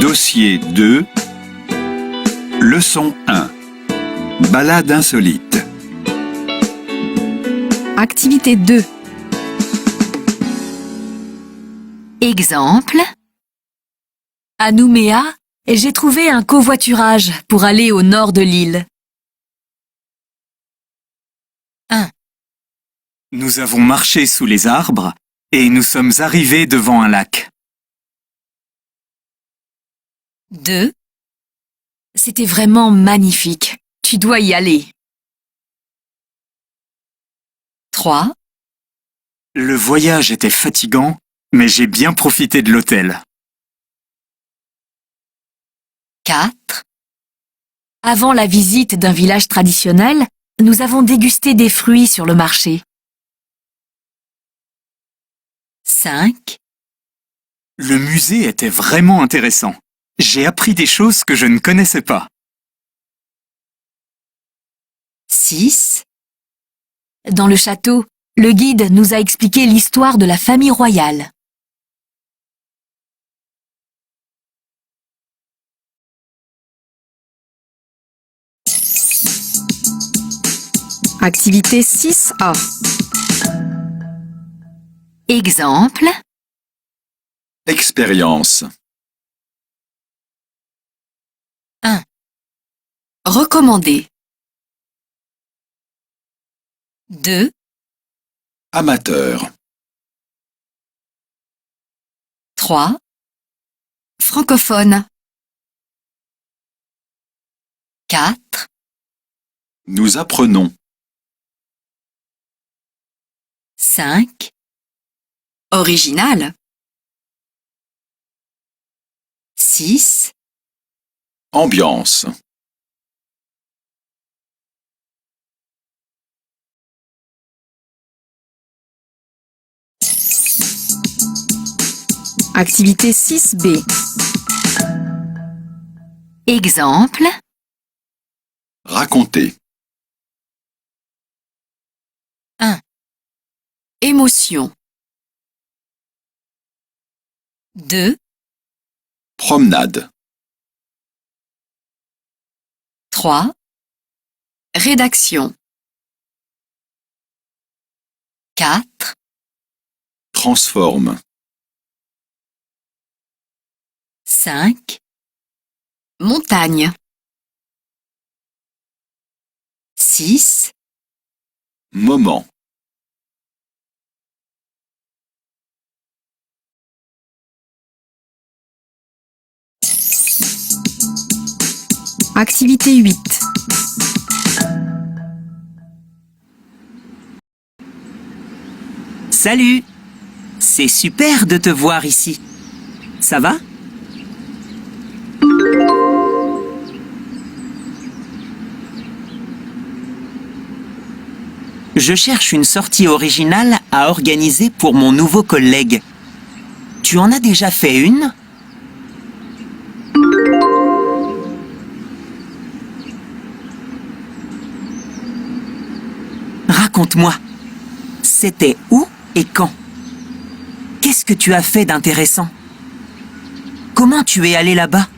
Dossier 2, Leçon 1. Balade insolite. Activité 2. Exemple. À Nouméa, j'ai trouvé un covoiturage pour aller au nord de l'île. 1, Nous avons marché sous les arbres et nous sommes arrivés devant un lac. 2. C'était vraiment magnifique. Tu dois y aller. 3. Le voyage était fatigant, mais j'ai bien profité de l'hôtel. 4. Avant la visite d'un village traditionnel, nous avons dégusté des fruits sur le marché. 5. Le musée était vraiment intéressant. J'ai appris des choses que je ne connaissais pas. 6. Dans le château, le guide nous a expliqué l'histoire de la famille royale. Activité 6A. Exemple. Expérience. 1. Recommander. 2. Amateur. 3. Francophone. 4. Nous apprenons. 5. Original. 6. Ambiance. Activité 6B. Exemple. Raconter. 1. Émotion. 2. Promenade. 3. Rédaction. 4. Transforme. 5. Montagne. 6. Moment. Activité 8. Salut! C'est super de te voir ici. Ça va? Je cherche une sortie originale à organiser pour mon nouveau collègue. Tu en as déjà fait une? Raconte-moi. C'était où et quand? Qu'est-ce que tu as fait d'intéressant? Comment tu es allé là-bas?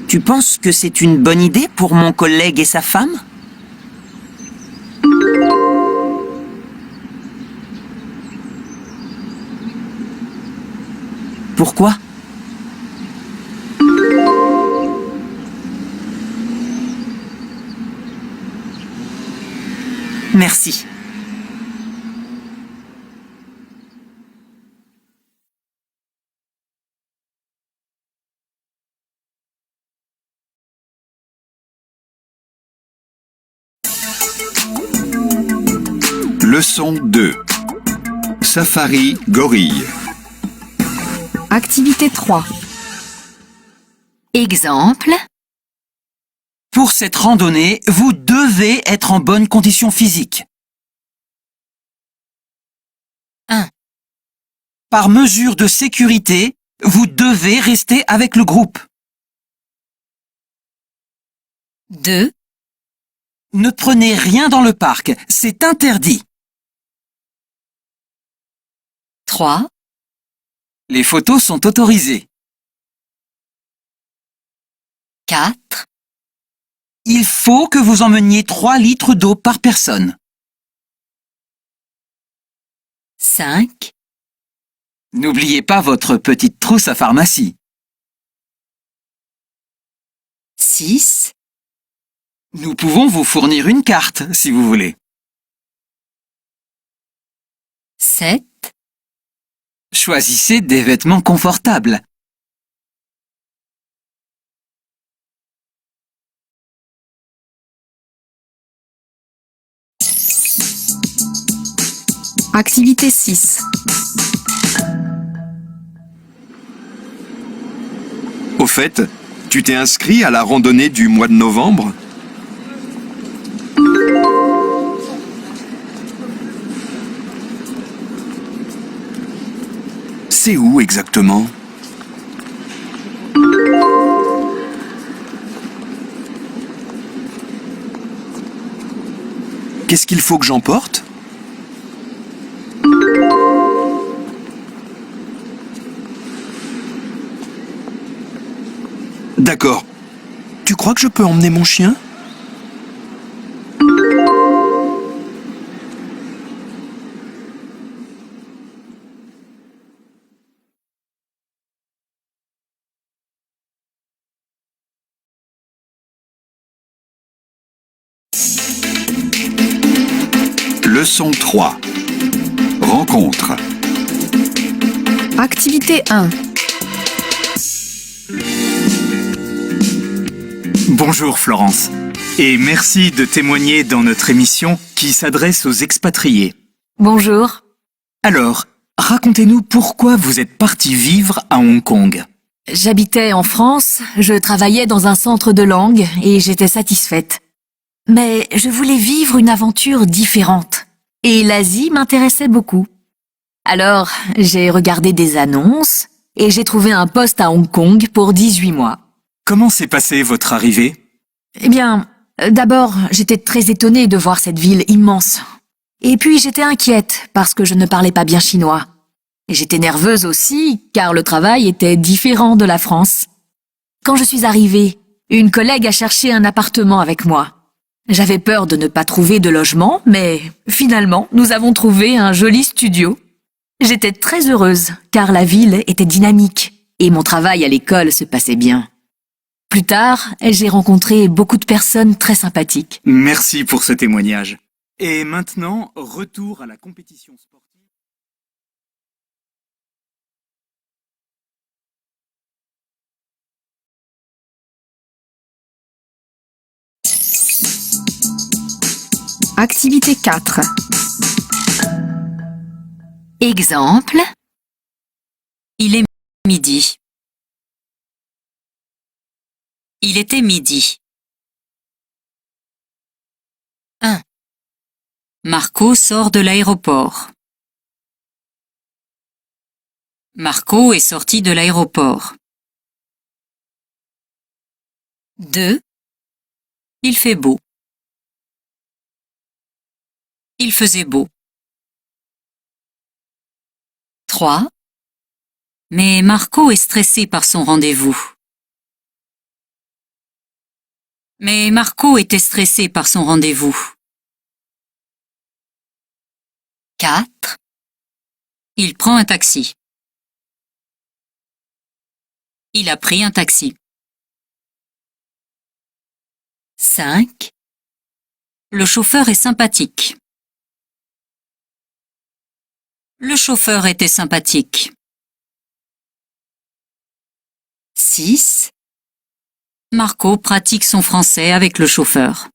Tu penses que c'est une bonne idée pour mon collègue et sa femme? Pourquoi? Merci. Leçon 2. Safari gorille. Activité 3. Exemple. Pour cette randonnée, vous devez être en bonne condition physique. 1. Par mesure de sécurité, vous devez rester avec le groupe. 2. Ne prenez rien dans le parc, c'est interdit. 3, Les photos sont autorisées. 4, Il faut que vous emmeniez 3 litres d'eau par personne. 5, N'oubliez pas votre petite trousse à pharmacie. 6, Nous pouvons vous fournir une carte, si vous voulez. 7, Choisissez des vêtements confortables. Activité 6. Au fait, tu t'es inscrit à la randonnée du mois de novembre? C'est où exactement? Qu'est-ce qu'il faut que j'emporte? D'accord. Tu crois que je peux emmener mon chien? Leçon 3. Rencontre. Activité 1. Bonjour Florence, et merci de témoigner dans notre émission qui s'adresse aux expatriés. Bonjour. Alors, racontez-nous pourquoi vous êtes parti vivre à Hong Kong. J'habitais en France, je travaillais dans un centre de langue et j'étais satisfaite. Mais je voulais vivre une aventure différente. Et l'Asie m'intéressait beaucoup. Alors, j'ai regardé des annonces et j'ai trouvé un poste à Hong Kong pour 18 mois. Comment s'est passée votre arrivée? Eh bien, d'abord, j'étais très étonnée de voir cette ville immense. Et puis j'étais inquiète parce que je ne parlais pas bien chinois. Et j'étais nerveuse aussi car le travail était différent de la France. Quand je suis arrivée, une collègue a cherché un appartement avec moi. J'avais peur de ne pas trouver de logement, mais finalement, nous avons trouvé un joli studio. J'étais très heureuse car la ville était dynamique et mon travail à l'école se passait bien. Plus tard, j'ai rencontré beaucoup de personnes très sympathiques. Merci pour ce témoignage. Et maintenant, retour à la compétition sportive. Activité 4. Exemple. Il est midi. Il était midi. 1. Marco sort de l'aéroport. Marco est sorti de l'aéroport. 2. Il fait beau. Il faisait beau. 3. Mais Marco est stressé par son rendez-vous. Mais Marco était stressé par son rendez-vous. 4. Il prend un taxi. Il a pris un taxi. 5. Le chauffeur est sympathique. Le chauffeur était sympathique. 6. Marco pratique son français avec le chauffeur.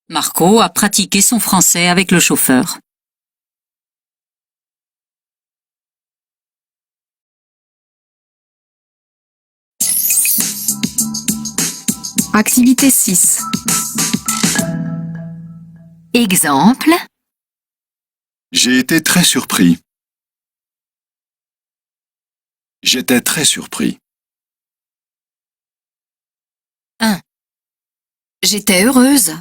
Marco a pratiqué son français avec le chauffeur. Activité 6. Exemple. J'ai été très surpris. J'étais très surpris. 1. J'étais heureuse.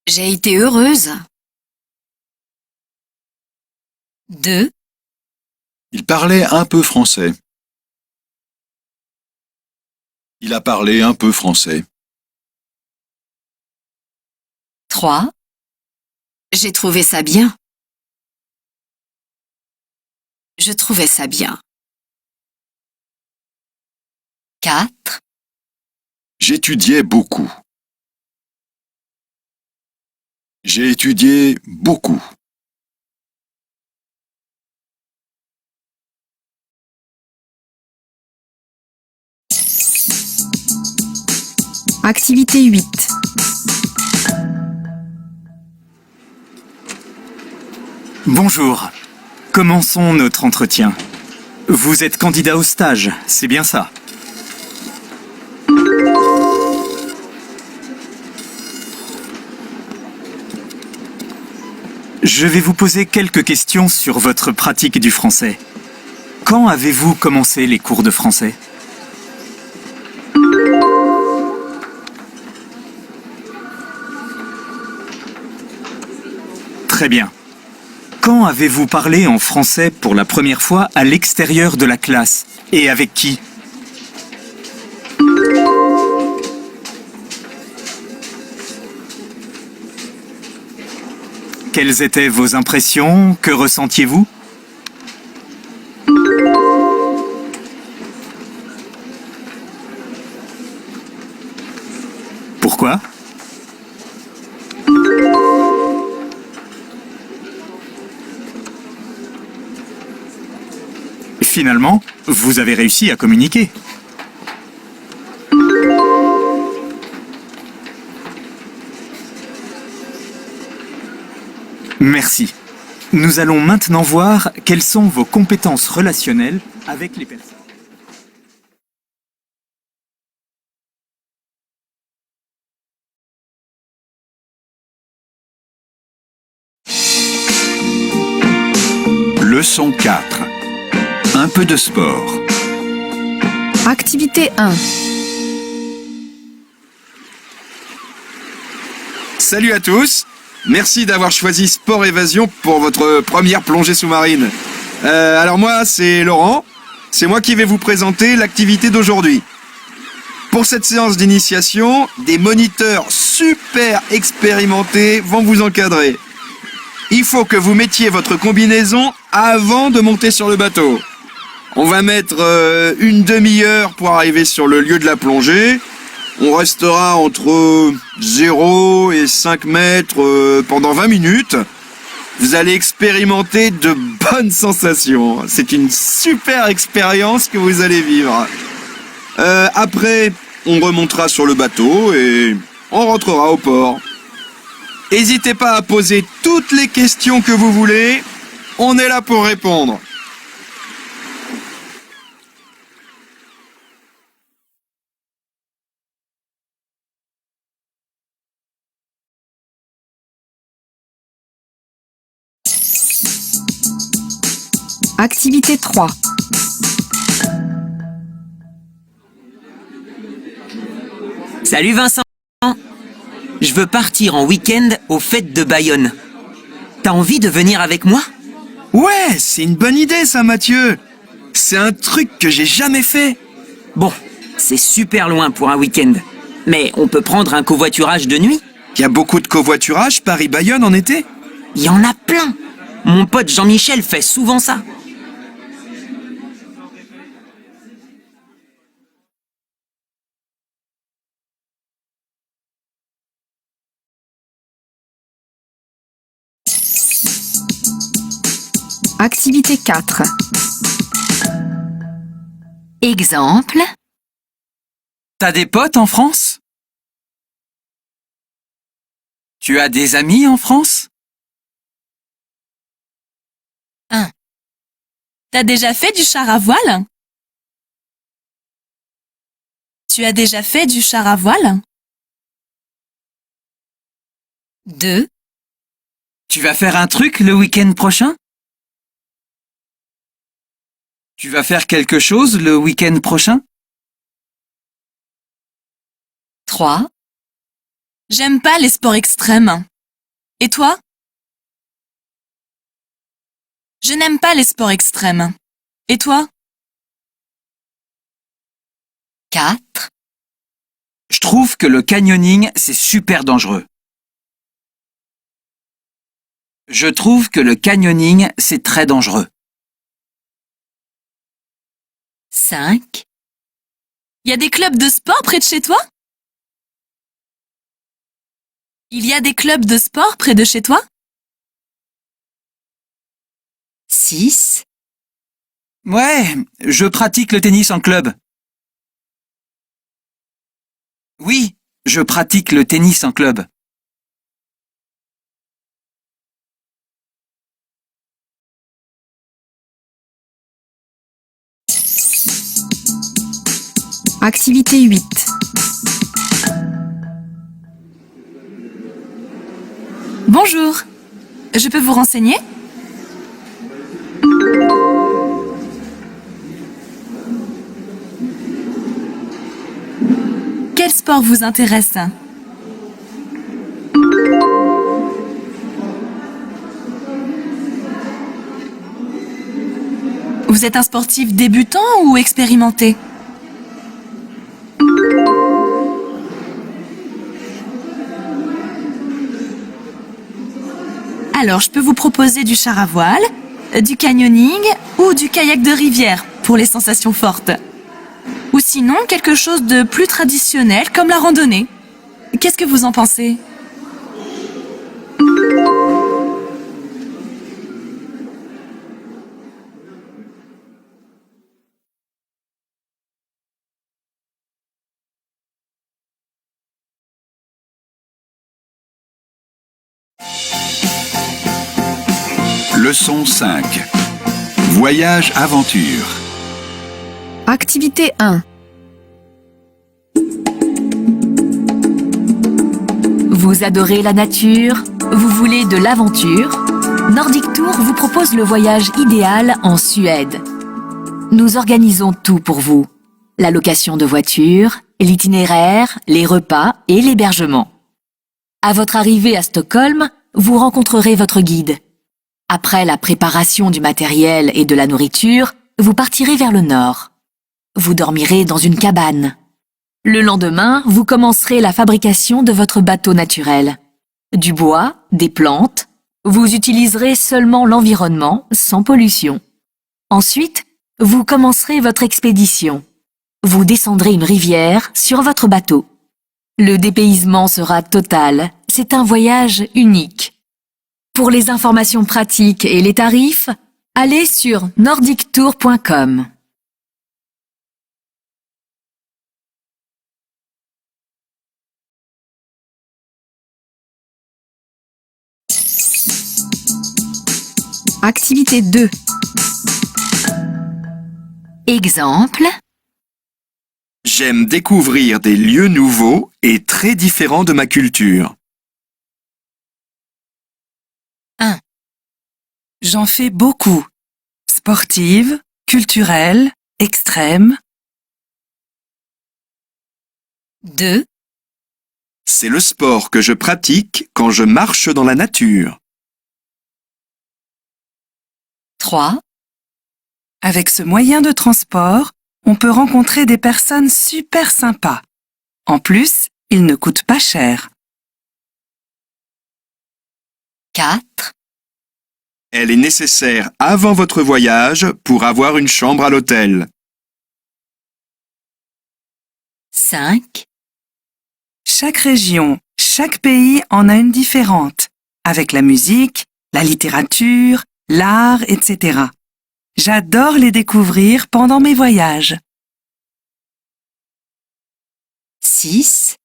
J'ai été heureuse. 2, Il parlait un peu français. Il a parlé un peu français. 3. J'ai trouvé ça bien. Je trouvais ça bien. 4. J'étudiais beaucoup. J'ai étudié beaucoup. Activité 8. Bonjour. Commençons notre entretien. Vous êtes candidat au stage, c'est bien ça? Je vais vous poser quelques questions sur votre pratique du français. Quand avez-vous commencé les cours de français? Très bien. Quand avez-vous parlé en français pour la première fois à l'extérieur de la classe? Et avec qui? Quelles étaient vos impressions? Que ressentiez-vous? Pourquoi? Finalement, vous avez réussi à communiquer. Merci. Nous allons maintenant voir quelles sont vos compétences relationnelles avec les personnes. Leçon 4. Un peu de sport. Activité 1. Salut à tous. Merci d'avoir choisi Sport Évasion pour votre première plongée sous-marine. Alors moi, c'est Laurent. C'est moi qui vais vous présenter l'activité d'aujourd'hui. Pour cette séance d'initiation, des moniteurs super expérimentés vont vous encadrer. Il faut que vous mettiez votre combinaison avant de monter sur le bateau. On va mettre une demi-heure pour arriver sur le lieu de la plongée. On restera entre 0 et 5 mètres pendant 20 minutes. Vous allez expérimenter de bonnes sensations. C'est une super expérience que vous allez vivre. Après, on remontera sur le bateau et on rentrera au port. N'hésitez pas à poser toutes les questions que vous voulez. On est là pour répondre. Activité 3. Salut Vincent. Je veux partir en week-end aux fêtes de Bayonne. T'as envie de venir avec moi? Ouais, c'est une bonne idée ça, Mathieu. C'est un truc que j'ai jamais fait. Bon, c'est super loin pour un week-end. Mais on peut prendre un covoiturage de nuit. Il y a beaucoup de covoiturage Paris-Bayonne en été. Il y en a plein. Mon pote Jean-Michel fait souvent ça. Activité 4. Exemple. T'as des potes en France? Tu as des amis en France? 1. T'as déjà fait du char à voile? Tu as déjà fait du char à voile? 2. Tu vas faire un truc le week-end prochain? Tu vas faire quelque chose le week-end prochain? 3. J'aime pas les sports extrêmes. Et toi? Je n'aime pas les sports extrêmes. Et toi? 4, Je trouve que le canyoning, c'est super dangereux. Je trouve que le canyoning, c'est très dangereux. 5, Il y a des clubs de sport près de chez toi? Il y a des clubs de sport près de chez toi? 6, Ouais, je pratique le tennis en club. Oui, je pratique le tennis en club. Activité 8. Bonjour. Je peux vous renseigner? Quel sport vous intéresse? Vous êtes un sportif débutant ou expérimenté? Alors, je peux vous proposer du char à voile, du canyoning ou du kayak de rivière pour les sensations fortes. Ou sinon, quelque chose de plus traditionnel comme la randonnée. Qu'est-ce que vous en pensez? Leçon 5. Voyage aventure. Activité 1. Vous adorez la nature, vous voulez de l'aventure. Nordic Tour vous propose le voyage idéal en Suède. Nous organisons tout pour vous. La location de voiture, l'itinéraire, les repas et l'hébergement. À votre arrivée à Stockholm, vous rencontrerez votre guide. Après la préparation du matériel et de la nourriture, vous partirez vers le nord. Vous dormirez dans une cabane. Le lendemain, vous commencerez la fabrication de votre bateau naturel. Du bois, des plantes. Vous utiliserez seulement l'environnement, sans pollution. Ensuite, vous commencerez votre expédition. Vous descendrez une rivière sur votre bateau. Le dépaysement sera total. C'est un voyage unique. Pour les informations pratiques et les tarifs, allez sur nordictour.com. Activité 2. Exemple. J'aime découvrir des lieux nouveaux et très différents de ma culture. J'en fais beaucoup. Sportive, culturelle, extrême. 2. C'est le sport que je pratique quand je marche dans la nature. 3. Avec ce moyen de transport, on peut rencontrer des personnes super sympas. En plus, il ne coûte pas cher. 4. Elle est nécessaire avant votre voyage pour avoir une chambre à l'hôtel. 5. Chaque région, chaque pays en a une différente, avec la musique, la littérature, l'art, etc. J'adore les découvrir pendant mes voyages. 6.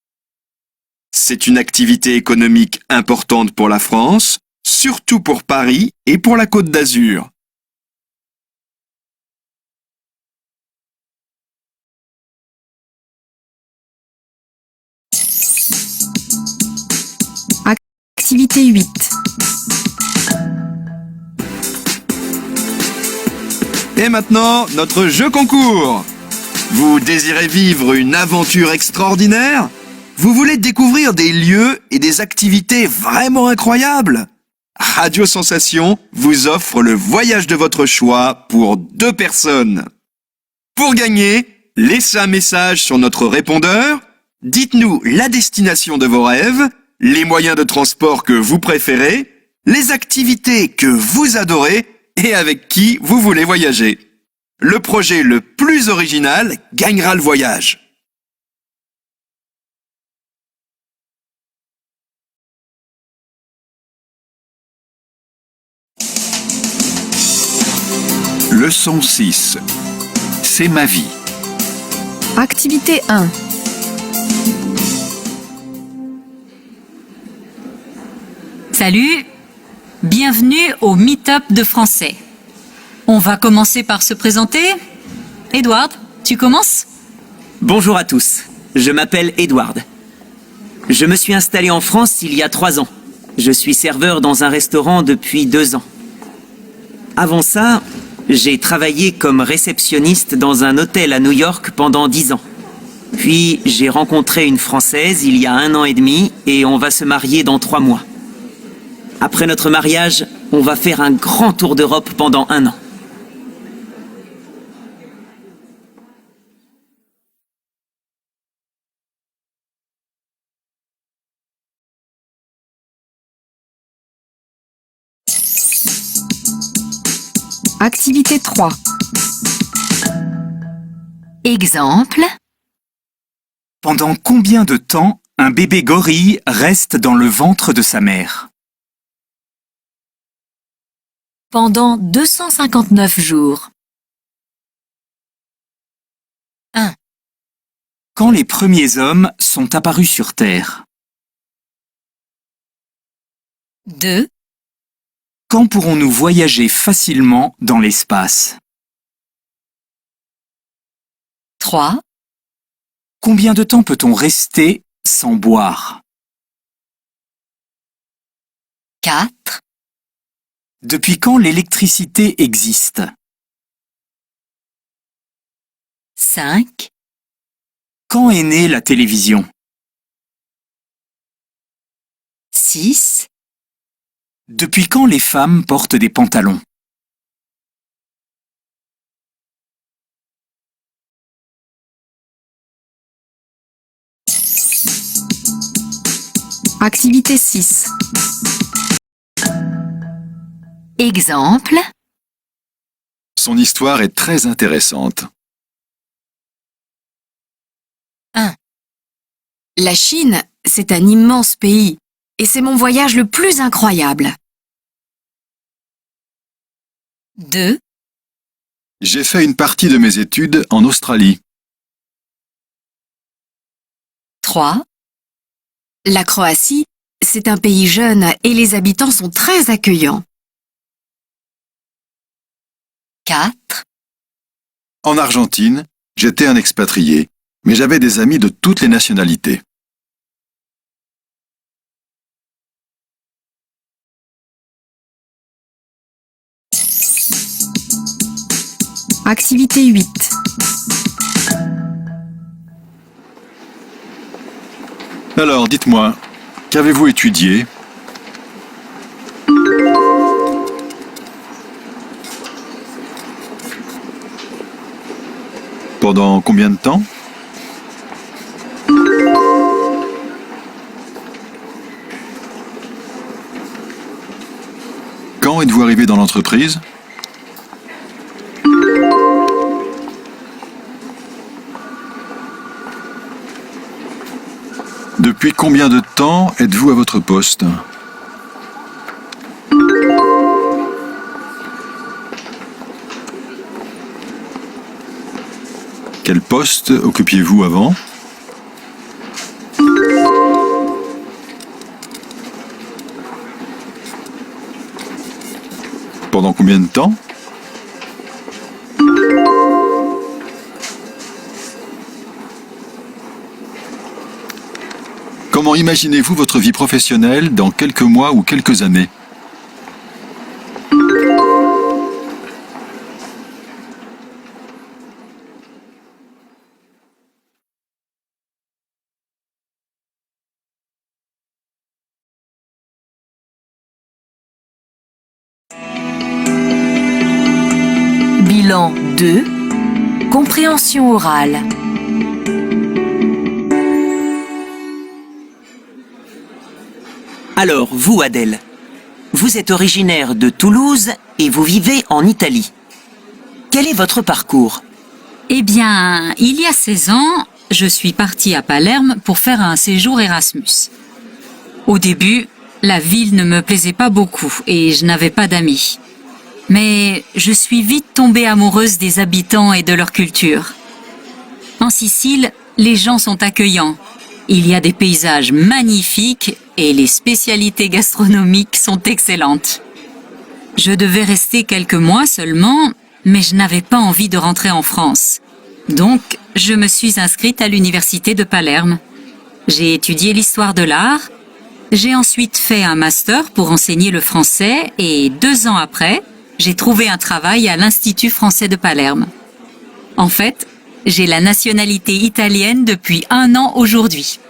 C'est une activité économique importante pour la France, surtout pour Paris et pour la Côte d'Azur. Activité 8. Et maintenant, notre jeu concours. Vous désirez vivre une aventure extraordinaire? Vous voulez découvrir des lieux et des activités vraiment incroyables? Radio Sensation vous offre le voyage de votre choix pour 2 personnes. Pour gagner, laissez un message sur notre répondeur, dites-nous la destination de vos rêves, les moyens de transport que vous préférez, les activités que vous adorez et avec qui vous voulez voyager. Le projet le plus original gagnera le voyage. Leçon 6. C'est ma vie. Activité 1. Salut, bienvenue au Meet-up de français. On va commencer par se présenter. Edward, tu commences? Bonjour à tous, je m'appelle Edward. Je me suis installé en France il y a 3 ans. Je suis serveur dans un restaurant depuis 2 ans. Avant ça, j'ai travaillé comme réceptionniste dans un hôtel à New York pendant 10 ans. Puis j'ai rencontré une Française il y a 1 an et demi et on va se marier dans 3 mois. Après notre mariage, on va faire un grand tour d'Europe pendant 1 an. Activité 3. Exemple. Pendant combien de temps un bébé gorille reste dans le ventre de sa mère? Pendant 259 jours. Quand les premiers hommes sont apparus sur Terre? 2. Quand pourrons-nous voyager facilement dans l'espace? 3. Combien de temps peut-on rester sans boire? 4. Depuis quand l'électricité existe? 5. Quand est née la télévision? 6. Depuis quand les femmes portent des pantalons? Activité 6. Exemple. Son histoire est très intéressante. La Chine, c'est un immense pays et c'est mon voyage le plus incroyable. 2. J'ai fait une partie de mes études en Australie. 3. La Croatie, c'est un pays jeune et les habitants sont très accueillants. 4. En Argentine, j'étais un expatrié, mais j'avais des amis de toutes les nationalités. Activité 8. Alors, dites-moi, qu'avez-vous étudié? Pendant combien de temps? Quand êtes-vous arrivé dans l'entreprise? Depuis combien de temps êtes-vous à votre poste? Quel poste occupiez-vous avant? Pendant combien de temps? Comment imaginez-vous votre vie professionnelle dans quelques mois ou quelques années? Plan 2, compréhension orale. Alors, vous, Adèle, vous êtes originaire de Toulouse et vous vivez en Italie. Quel est votre parcours? Eh bien, il y a 16 ans, je suis partie à Palerme pour faire un séjour Erasmus. Au début, la ville ne me plaisait pas beaucoup et je n'avais pas d'amis. Mais je suis vite tombée amoureuse des habitants et de leur culture. En Sicile, les gens sont accueillants. Il y a des paysages magnifiques et les spécialités gastronomiques sont excellentes. Je devais rester quelques mois seulement, mais je n'avais pas envie de rentrer en France. Donc, je me suis inscrite à l'université de Palerme. J'ai étudié l'histoire de l'art. J'ai ensuite fait un master pour enseigner le français et 2 ans après, j'ai trouvé un travail à l'Institut français de Palerme. En fait, j'ai la nationalité italienne depuis 1 an aujourd'hui.